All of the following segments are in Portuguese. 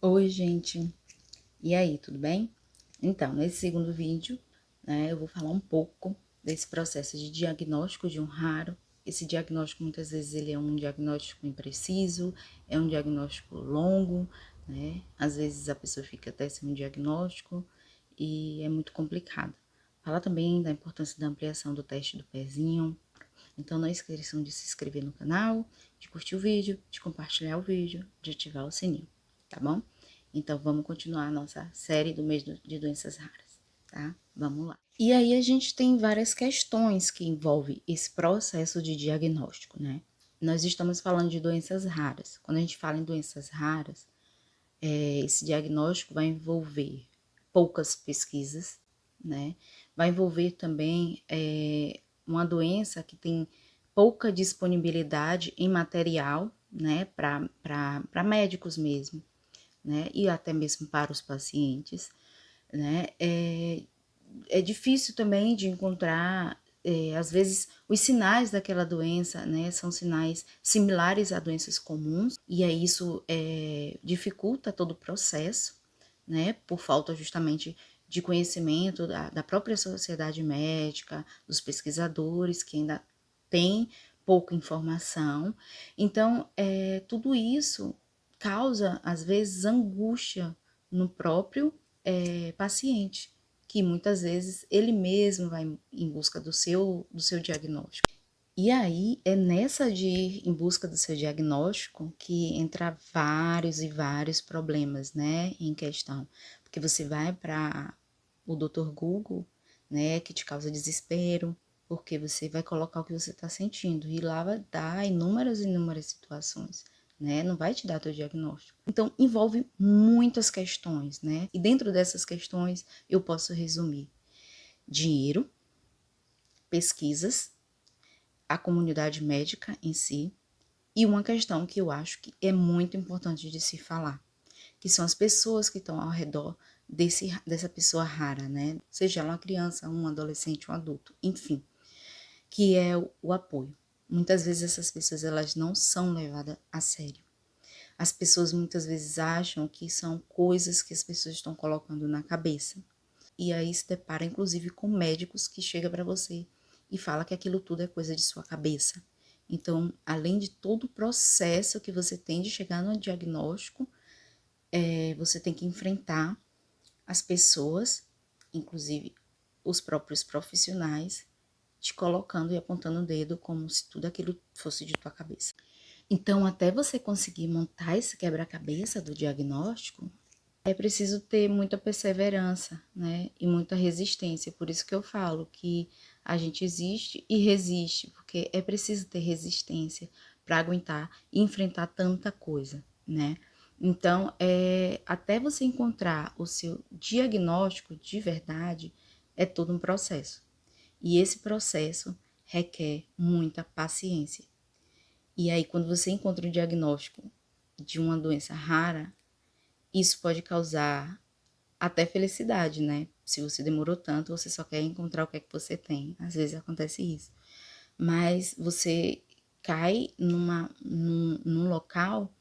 Oi, gente. E aí, tudo bem? Então, nesse segundo vídeo, né, eu vou falar um pouco desse processo de diagnóstico de um raro. Esse diagnóstico, muitas vezes, ele é um diagnóstico impreciso, é um diagnóstico longo, né? Às vezes a pessoa fica até sem um diagnóstico e é muito complicado. Falar também da importância da ampliação do teste do pezinho. Então, não esqueçam de se inscrever no canal, de curtir o vídeo, de compartilhar o vídeo, de ativar o sininho, tá bom? Então, vamos continuar a nossa série do mês de doenças raras, tá? Vamos lá. E aí, a gente tem várias questões que envolvem esse processo de diagnóstico, né? Nós estamos falando de doenças raras. Quando a gente fala em doenças raras, esse diagnóstico vai envolver poucas pesquisas, né? Vai envolver também uma doença que tem pouca disponibilidade em material, né? Para médicos mesmo, né? E até mesmo para os pacientes, né? É difícil também de encontrar, às vezes, os sinais daquela doença, né, são sinais similares a doenças comuns, e aí isso dificulta todo o processo, né, por falta justamente de conhecimento da própria sociedade médica, dos pesquisadores, que ainda têm pouca informação. Então, tudo isso causa, às vezes, angústia no próprio paciente, que muitas vezes ele mesmo vai em busca do seu diagnóstico. E aí é nessa de ir em busca do seu diagnóstico que entra vários e vários problemas, né, em questão. Porque você vai para o Dr. Google, né, que te causa desespero, porque você vai colocar o que você está sentindo e lá vai dar inúmeras e inúmeras situações, né, não vai te dar teu diagnóstico. Então, envolve muitas questões, né, e dentro dessas questões eu posso resumir dinheiro, pesquisas, a comunidade médica em si, e uma questão que eu acho que é muito importante de se falar, que são as pessoas que estão ao redor dessa pessoa rara, né? Seja ela uma criança, um adolescente, um adulto, enfim, que é o apoio. Muitas vezes essas pessoas elas não são levadas a sério. As pessoas muitas vezes acham que são coisas que as pessoas estão colocando na cabeça. E aí se depara inclusive com médicos que chegam para você e fala que aquilo tudo é coisa de sua cabeça. Então, além de todo o processo que você tem de chegar no diagnóstico, você tem que enfrentar as pessoas, inclusive os próprios profissionais, te colocando e apontando o dedo como se tudo aquilo fosse de tua cabeça. Então, até você conseguir montar esse quebra-cabeça do diagnóstico, é preciso ter muita perseverança, né? E muita resistência. Por isso que eu falo que a gente existe e resiste, porque é preciso ter resistência para aguentar e enfrentar tanta coisa, né? Então, até você encontrar o seu diagnóstico de verdade, é todo um processo. E esse processo requer muita paciência. E aí, quando você encontra o diagnóstico de uma doença rara, isso pode causar até felicidade, né? Se você demorou tanto, você só quer encontrar o que é que você tem. Às vezes acontece isso. Mas você cai num local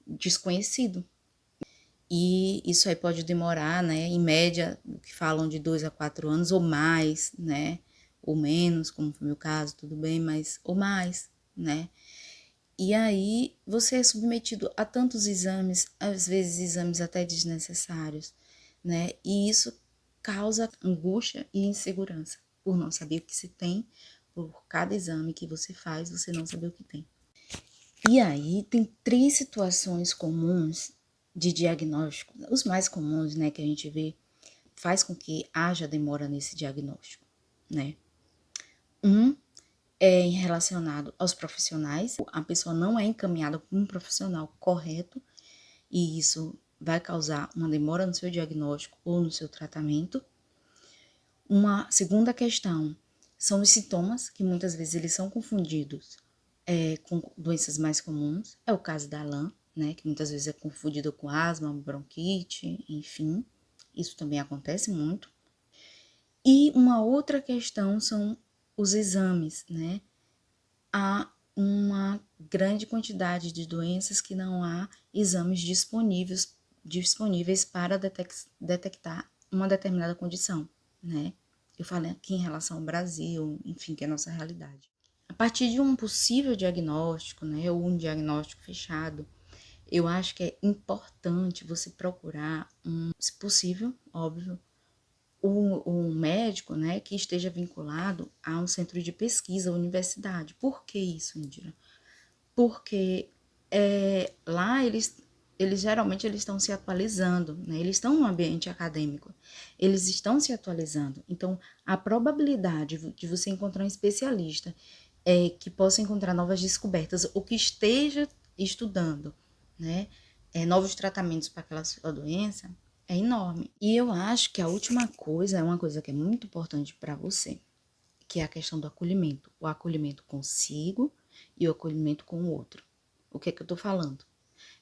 desconhecido. E isso aí pode demorar, né? Em média, o que falam de 2 a 4 anos ou mais, né? Ou menos, como foi o meu caso, tudo bem, mas ou mais, né? E aí você é submetido a tantos exames, às vezes exames até desnecessários, né? E isso causa angústia e insegurança por não saber o que se tem, por cada exame que você faz, você não saber o que tem. E aí tem 3 situações comuns de diagnóstico, os mais comuns, né, que a gente vê, faz com que haja demora nesse diagnóstico, né? É relacionado aos profissionais, a pessoa não é encaminhada por um profissional correto e isso vai causar uma demora no seu diagnóstico ou no seu tratamento. Uma segunda questão são os sintomas, que muitas vezes eles são confundidos com doenças mais comuns. É o caso da LAM, né, que muitas vezes é confundido com asma, bronquite, enfim. Isso também acontece muito. E uma outra questão são os exames, né? Há uma grande quantidade de doenças que não há exames disponíveis disponíveis para detectar uma determinada condição, né? Eu falei aqui em relação ao Brasil, enfim, que é a nossa realidade. A partir de um possível diagnóstico, né, ou um diagnóstico fechado, eu acho que é importante você procurar, se possível, óbvio, um médico, né, que esteja vinculado a um centro de pesquisa, universidade. Por que isso, Indira? Porque lá eles geralmente eles estão se atualizando, né? Eles estão no ambiente acadêmico, eles estão se atualizando. Então, a probabilidade de você encontrar um especialista que possa encontrar novas descobertas ou que esteja estudando, né, novos tratamentos para aquela sua doença é enorme. E eu acho que a última coisa é uma coisa que é muito importante para você, que é a questão do acolhimento. O acolhimento consigo e o acolhimento com o outro. O que é que eu tô falando?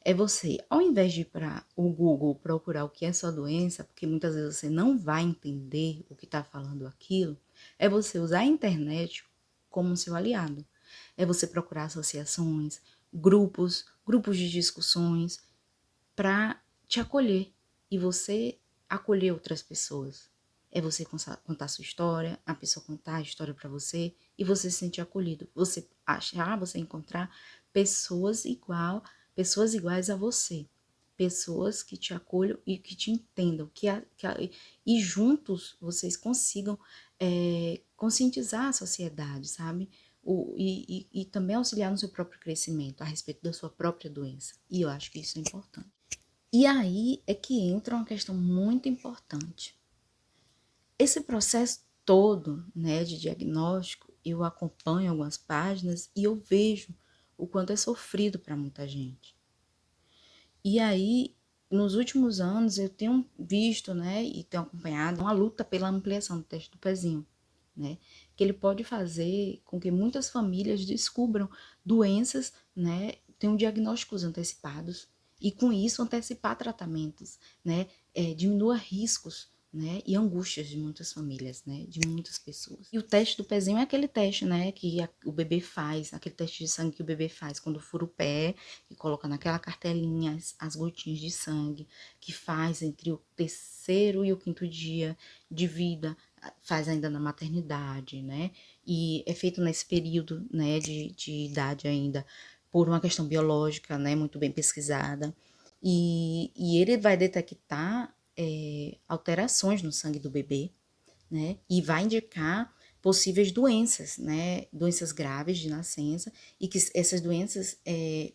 É você, ao invés de ir para o Google procurar o que é sua doença, porque muitas vezes você não vai entender o que está falando aquilo, é você usar a internet como seu aliado. É você procurar associações, grupos de discussões para te acolher e você acolher outras pessoas. É você contar sua história, a pessoa contar a história para você e você se sentir acolhido. Você achar, você encontrar pessoas iguais a você. Pessoas que te acolham e que te entendam. E juntos vocês consigam conscientizar a sociedade, sabe? E também auxiliar no seu próprio crescimento a respeito da sua própria doença. E eu acho que isso é importante. E aí é que entra uma questão muito importante. Esse processo todo, né, de diagnóstico, eu acompanho algumas páginas e eu vejo o quanto é sofrido para muita gente. E aí, nos últimos anos, eu tenho visto, né, e tenho acompanhado uma luta pela ampliação do teste do pezinho, né, que ele pode fazer com que muitas famílias descubram doenças, né, tenham diagnósticos antecipados e com isso antecipar tratamentos, né, diminua riscos, né, e angústias de muitas famílias, né, de muitas pessoas. E o teste do pezinho é aquele teste, né, que o bebê faz, aquele teste de sangue que o bebê faz quando fura o pé e coloca naquela cartelinha as gotinhas de sangue, que faz entre o terceiro e o quinto dia de vida, faz ainda na maternidade, né, e é feito nesse período, né, de idade ainda, por uma questão biológica, né, muito bem pesquisada, e ele vai detectar alterações no sangue do bebê, né? E vai indicar possíveis doenças, né? Doenças graves de nascença e que essas doenças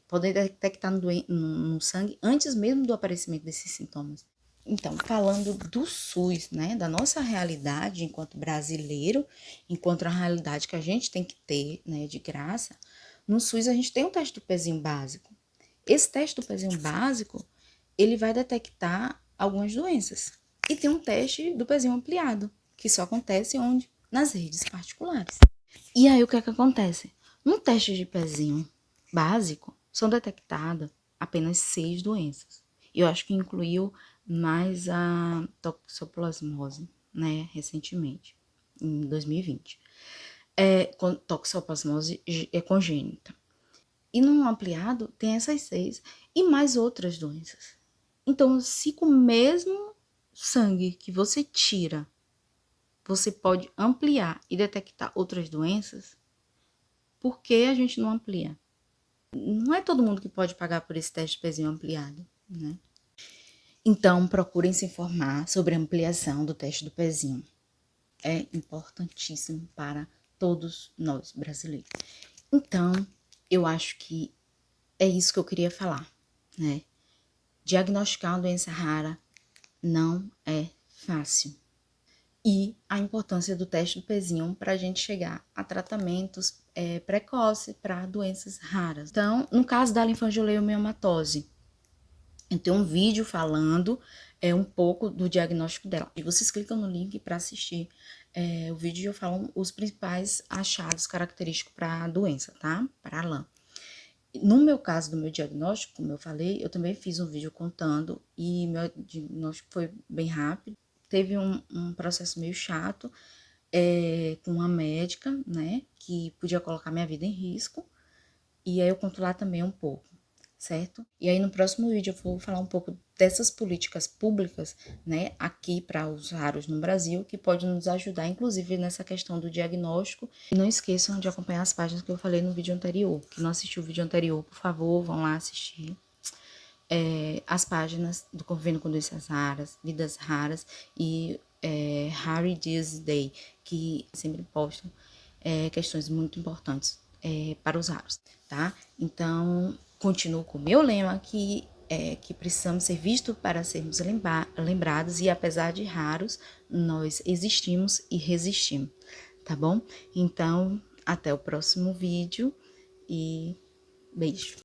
podem detectar no sangue antes mesmo do aparecimento desses sintomas. Então, falando do SUS, né? Da nossa realidade enquanto brasileiro, enquanto a realidade que a gente tem que ter, né? De graça, no SUS a gente tem um teste do pezinho básico. Esse teste do pezinho básico, ele vai detectar algumas doenças. E tem um teste do pezinho ampliado, que só acontece onde? Nas redes particulares. E aí o que é que acontece? No teste de pezinho básico, são detectadas apenas 6 doenças. Eu acho que incluiu mais a toxoplasmose, né, recentemente, em 2020. Toxoplasmose congênita. E no ampliado tem essas 6 e mais outras doenças. Então, se com o mesmo sangue que você tira, você pode ampliar e detectar outras doenças, por que a gente não amplia? Não é todo mundo que pode pagar por esse teste de pezinho ampliado, né? Então, procurem se informar sobre a ampliação do teste do pezinho. É importantíssimo para todos nós brasileiros. Então, eu acho que é isso que eu queria falar, né? Diagnosticar uma doença rara não é fácil. E a importância do teste do pezinho para a gente chegar a tratamentos precoces para doenças raras. Então, no caso da linfangioleumiamatose, eu tenho um vídeo falando um pouco do diagnóstico dela. E vocês clicam no link para assistir o vídeo e eu falo os principais achados característicos para a doença, tá? Para a LAM. No meu caso, do meu diagnóstico, como eu falei, eu também fiz um vídeo contando e meu diagnóstico foi bem rápido. Teve um processo meio chato com uma médica, né, que podia colocar minha vida em risco. E aí eu conto lá também um pouco. certo? E aí no próximo vídeo eu vou falar um pouco dessas políticas públicas, né, aqui para os raros no Brasil, que pode nos ajudar, inclusive, nessa questão do diagnóstico. E não esqueçam de acompanhar as páginas que eu falei no vídeo anterior. Quem não assistiu o vídeo anterior, por favor, vão lá assistir. As páginas do Convênio com Doenças Raras, Vidas Raras e Rare Disease Day, que sempre postam questões muito importantes para os raros, tá? Então, continuo com o meu lema que precisamos ser vistos para sermos lembrados e apesar de raros, nós existimos e resistimos, tá bom? Então, até o próximo vídeo e beijo!